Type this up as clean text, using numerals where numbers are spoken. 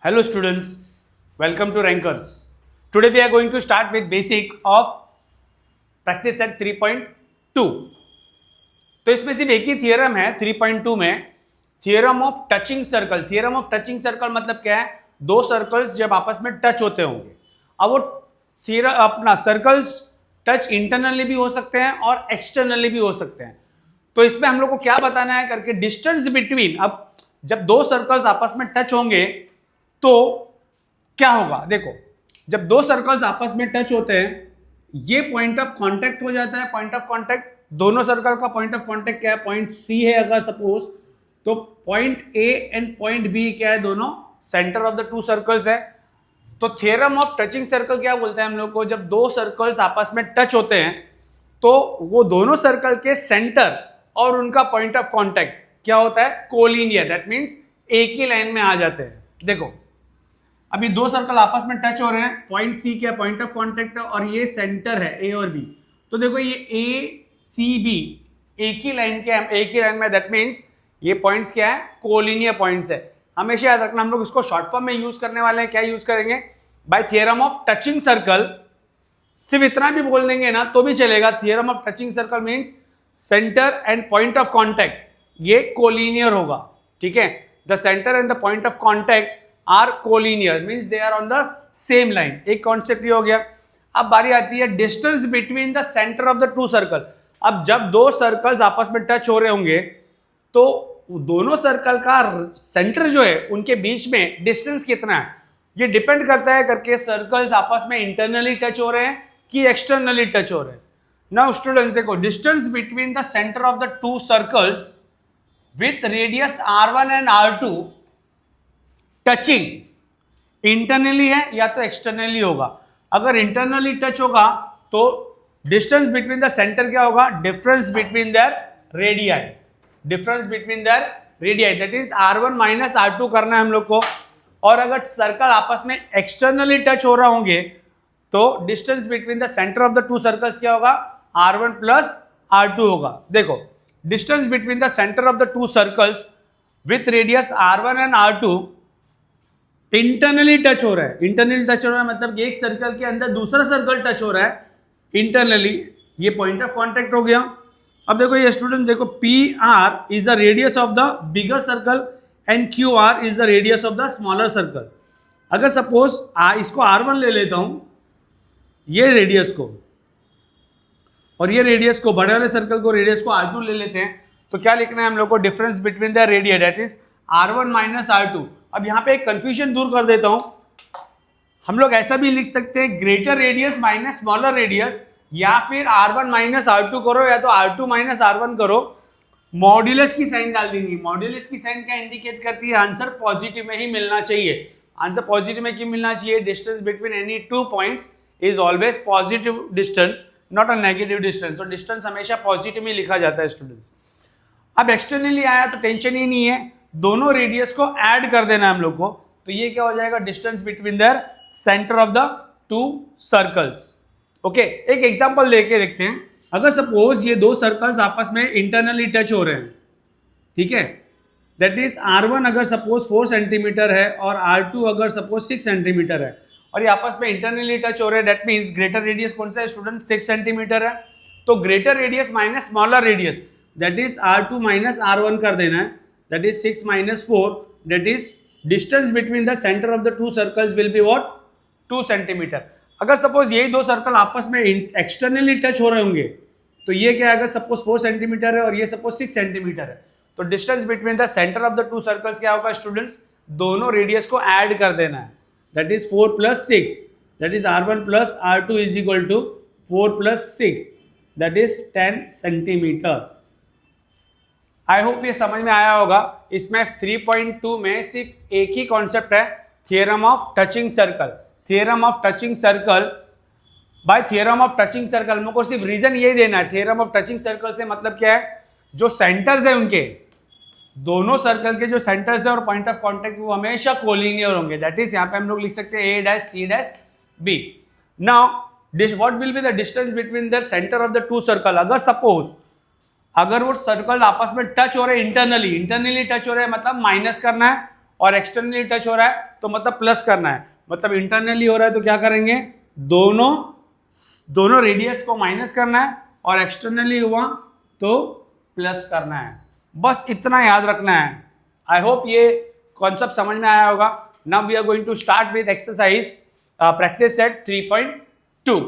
Hello students, welcome to Rankers. Today we are going to start with basic of practice set 3.2. तो इसमें सिर्फ एक ही theorem है 3.2 में, theorem of touching circle. Theorem of touching circle मतलब क्या है? दो सर्कल्स जब आपस में टच होते होंगे, अब वो थियरम अपना सर्कल्स टच इंटरनली भी हो सकते हैं और एक्सटर्नली भी हो सकते हैं। तो इसमें हम लोग को क्या बताना है करके, डिस्टेंस बिटवीन, अब जब दो सर्कल्स आपस में टच होंगे तो क्या होगा? देखो, जब दो सर्कल्स आपस में टच होते हैं, ये पॉइंट ऑफ कांटेक्ट हो जाता है। पॉइंट ऑफ कांटेक्ट, दोनों सर्कल का पॉइंट ऑफ कांटेक्ट क्या है? पॉइंट सी है अगर सपोज, तो point A and point B क्या है? दोनों centre of the two circles है। तो थ्योरम ऑफ टचिंग सर्कल क्या बोलते हैं हम लोग को? जब दो सर्कल्स आपस में टच होते हैं तो वो दोनों सर्कल के सेंटर और उनका पॉइंट ऑफ कांटेक्ट क्या होता है? कोलिनियर। दैट मींस एक ही लाइन में आ जाते हैं। देखो, अभी दो सर्कल आपस में टच हो रहे हैं, पॉइंट सी क्या? पॉइंट ऑफ कांटेक्ट है, और ये सेंटर है ए और बी। तो देखो, ये ए सी बी एक ही लाइन के, एक ही लाइन में, दैट मींस ये पॉइंट्स क्या है? कोलिनियर पॉइंट्स है। हमेशा याद रखना, हम लोग इसको शॉर्ट फॉर्म में यूज करने वाले हैं। क्या यूज करेंगे? By theorem of touching circle. सिर्फ इतना भी बोल देंगे ना तो भी चलेगा। Theorem of touching circle means centre and point of contact ये कोलिनियर होगा। ठीक है, the centre and the point of contact are collinear, means they are on the same line. एक कॉन्सेप्ट ये हो गया। अब बारी आती है distance between the centre of the two circle. अब जब दो सर्कल्स आपस में टच हो रहे होंगे तो दोनों सर्कल का सेंटर जो है, उनके बीच में डिस्टेंस कितना है, ये डिपेंड करता है करके सर्कल्स आपस में इंटरनली टच हो रहे हैं कि एक्सटर्नली टच हो रहे हैं। नाउ स्टूडेंट्स देखो, distance between the centre of the two circles with radius r1 and r2 touching internally है या तो एक्सटर्नली होगा। अगर इंटरनली टच होगा तो डिस्टेंस बिटवीन द सेंटर क्या होगा? Difference between their radii. Difference between their radii, that is r1 minus r2 करना है हम लोग को। और अगर सर्कल आपस में एक्सटर्नली टच हो रहा होंगे तो distance between the centre of the two circles क्या होगा? r1 प्लस r2 होगा। देखो, distance between the centre of the two circles with radius r1 and r2 internally touch हो रहा है। इंटरनली टच हो रहा है मतलब एक सर्कल के अंदर दूसरा सर्कल टच हो रहा है इंटरनली, ये पॉइंट ऑफ कांटेक्ट हो गया। अब देखो ये स्टूडेंट्स, देखो P R is the radius of the bigger circle and Q R is the radius of the smaller circle. अगर सपोज इसको r1 ले लेता हूं, ये रेडियस को, और ये रेडियस को, बड़े वाले सर्कल को रेडियस को r2 ले लेते हैं, तो क्या लिखना है हम लोग को? Difference between the radii, that is r1 minus r2। अब यहां पे एक कंफ्यूजन दूर कर देता हूं, हम लोग ऐसा भी लिख सकते हैं greater radius minus smaller radius, या फिर r1 माइनस r2 करो या तो r2 माइनस r1 करो। मॉड्यूलस की साइन डाल देंगे। मॉड्यूलस की साइन क्या इंडिकेट करती है? आंसर पॉजिटिव में ही मिलना चाहिए। आंसर पॉजिटिव में क्यों मिलना चाहिए? Distance between any two points is always positive distance, not a negative distance. और डिस्टेंस हमेशा पॉजिटिव में लिखा जाता है स्टूडेंट्स। अब एक्सटर्नली आया तो टेंशन ही नहीं है, दोनों रेडियस को ऐड कर देना हम लोग को, तो ये क्या हो जाएगा? Distance between their centre of the two circles. Okay, एक एग्जांपल लेके देखते हैं। अगर सपोज ये दो सर्कल्स आपस में इंटरनली टच हो रहे हैं, ठीक है, दैट इज r1 अगर सपोज 4 सेंटीमीटर है और r2 अगर सपोज 6 सेंटीमीटर है, और ये आपस में इंटरनली टच हो रहे हैं, दैट मीन्स ग्रेटर रेडियस कौन सा है स्टूडेंट? 6 सेंटीमीटर है। तो greater radius minus smaller radius, that is r2 minus r1 कर देना है, that is 6 minus 4, that is distance between the centre of the two circles will be what? 2 centimetre. अगर suppose यही दो सर्कल आपस में एक्सटर्नली टच हो रहे होंगे तो ये क्या है? अगर सपोज 4 सेंटीमीटर है और ये सपोज 6 सेंटीमीटर है, तो distance between the centre of the two circles क्या होगा स्टूडेंट्स? दोनों रेडियस को ऐड कर देना है, that is 4 plus 6, that is r1 plus r2 is equal to 4 plus 6, that is 10 centimetre. I hope ये समझ में आया होगा। इसमें 3.2 में सिर्फ एक ही कॉन्सेप्ट है, theorem of touching circle. Theorem of touching circle, bye theorem of touching circle मेरे को सिर्फ रीजन ये देना है। थ्योरम ऑफ टचिंग सर्कल से मतलब क्या है? जो सेंटर्स है उनके, दोनों सर्कल के जो सेंटर्स है और पॉइंट ऑफ कांटेक्ट वो हमेशा कोलिनियर होंगे। दैट इज यहाँ पे हम लोग लिख सकते हैं a dash c dash b। Now what will be the distance between the centre of the two circle? अगर सपोज अगर वो सर्कल आपस में टच हो रहे हैं इंटरनली, इंटरनली टच हो रहे हैं मतलब माइनस करना है, और एक्सटर्नली टच हो रहा है तो मतलब प्लस करना है, मतलब इंटरनली हो रहा है तो क्या करेंगे, दोनों रेडियस को माइनस करना है और एक्सटर्नली हुआ तो प्लस करना है, बस इतना याद रखना है। आई होप ये कॉन्सेप्ट समझ में आया होगा। Now we are going to start with exercise practice set 3.2।